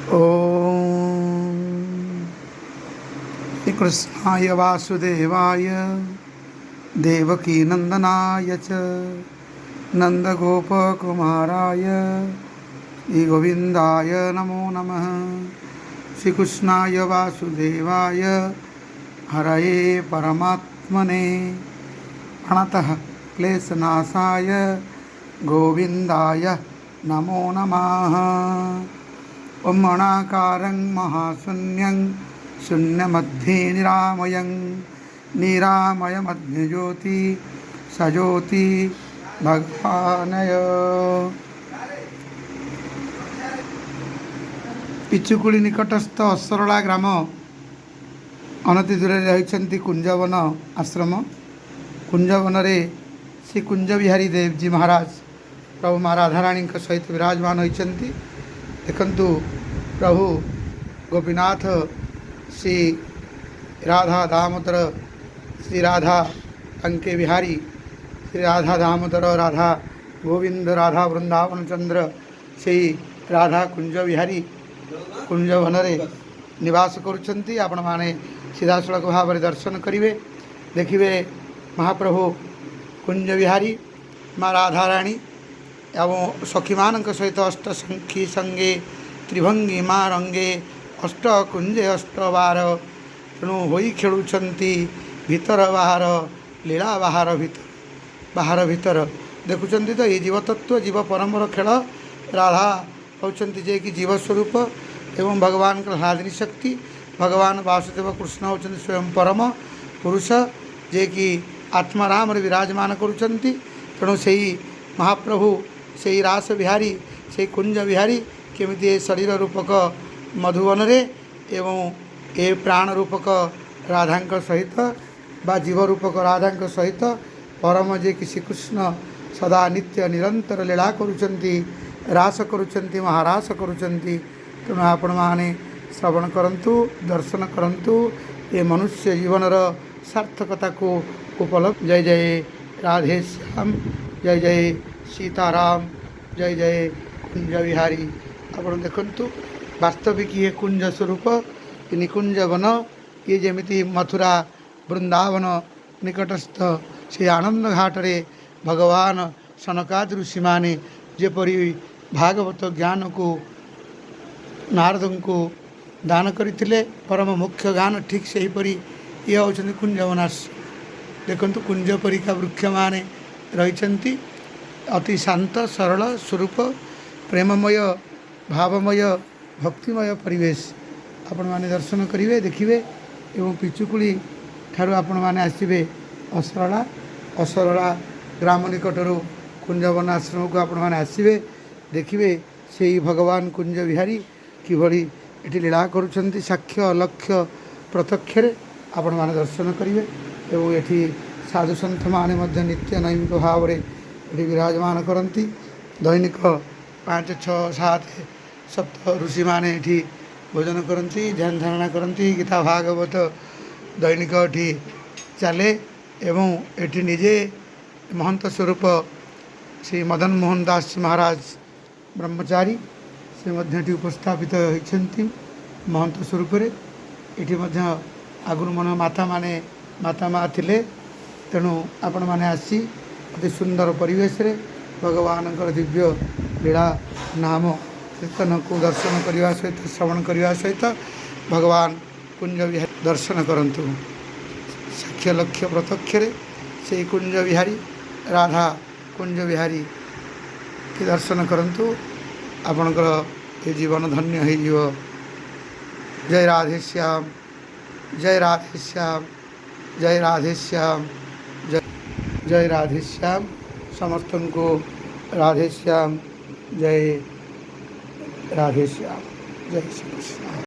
ओम श्री कृष्णाय वासुदेवाय देवकी नंदनाय च नंदगोपकुमाराय श्री गोविंदाय नमो नमः। श्री कृष्णाय वासुदेवाय हरये परमात्मने प्रणतः क्लेशनाशाय गोविंदाय नमो नमः। ओम अणाकारं महाशून्यं शून्यमध्ये निरामयं निरामयमध्यज्योति सज्योति भगवानय। पिचुकुली निकटस्थ असरला ग्राम अनति दूर रही कुंजवन आश्रम। कुंजवन श्री कुंज बिहारी देवजी महाराज प्रभु माँ राधाराणी सहित विराजमान होती। देखंतु प्रभु गोपीनाथ श्री राधा दामोदर श्री राधा अंके बिहारी श्री राधा दामोदर राधा गोविंद राधा वृंदावन चंद्र श्री राधा कुंज बिहारी कुंजवन निवास करुछंती। आपण माने सीधासलख भाव दर्शन करिवे देखिवे महाप्रभु कुंज बिहारी माँ राधाराणी एवं सखी मानक सहित अष्टसंखी संगे त्रिभंगी माँ रंगे अष्ट कुंजे अष्टबार तेणु होई खेलुंट भीतर बाहर लीला बाहर भीतर देखुं तो ये जीवतत्व जीव परमर खेल राधा होती जे कि जीवस्वरूप एवं भगवान हलादिनी शक्ति भगवान वासुदेव कृष्ण होती स्वयं परम पुरुष जे कि आत्माराम विराजमान करुँच। तेणु से महाप्रभु से रास बिहारी से कुंज बिहारी केमिति शरीर रूपक मधुवन एवं ए प्राण रूपक राधा सहित बा जीव रूपक राधा सहित परम जे कि श्रीकृष्ण सदा नित्य निरंतर लीला करुँच रास करुँच महारास करुँच। तेणु आपण माने श्रवण करंतु दर्शन करंतु ये मनुष्य जीवनर सार्थकता को उपलब्ध। जय जय राधे श्याम जय जय सीताराम जय जय कुंज बिहारी। आपण देखंतु वास्तविक ये कुंज स्वरूप निकुंज वन ये जेमिति मथुरा वृंदावन निकटस्थ से आनंद घाटे भगवान सनकादि ऋषि माने जेपरी भागवत ज्ञान को नारद को दान करते परम मुख्य ज्ञान ठीक से हीपरी ये होती कुंजवनाश। देखंतु कुंज परिका वृक्ष माने रही अति शांत सरल स्वरूप प्रेममय भावमय भक्तिमय परिवेश आपण माने दर्शन करिवे देखिवे। एवं पिचुकुली ठारू आपण माने आसिबे असरला ग्राम निकटरू कुंजवन आश्रम को आपण माने आसिबे देखिवे से भगवान कुंज बिहारी किभली एटी लीला करुछंती साक्ष्य अलक्ष्य प्रत्यक्षरे आपण माने दर्शन करिवे। एवं एठी साधु सन्थ माने मध्य नित्य नैमिक भाव में ये विराजमान करती। दैनिक 5, 6, 7, 7 ऋषि माने ये भोजन करती ध्यान धारणा करती गीता भागवत दैनिक ये चले। एवं ये निजे महंत स्वरूप श्री मदन मोहन दास महाराज ब्रह्मचारी से मध्य उपस्थापित होती महंत स्वरूप ये आगुरी मन माता माँ थिले। तेणु आपण मैंने आसी अति सुंदर परिवेश रे भगवान दिव्य लीला नाम कीर्तन को दर्शन करने सहित श्रवण करने सहित भगवान कुंज बिहारी दर्शन करंतु साक्ष्य लक्ष्य प्रत्यक्षरे से कुंज बिहारी राधा कुंज बिहारी के दर्शन करंतु आपणकर ये जीवन धन्य हो। जय राधे श्याम जय राधे श्याम जय राधे श्याम जय राधे श्याम समस्त को राधे श्याम जय राधे श्याम जय श्री कृष्ण।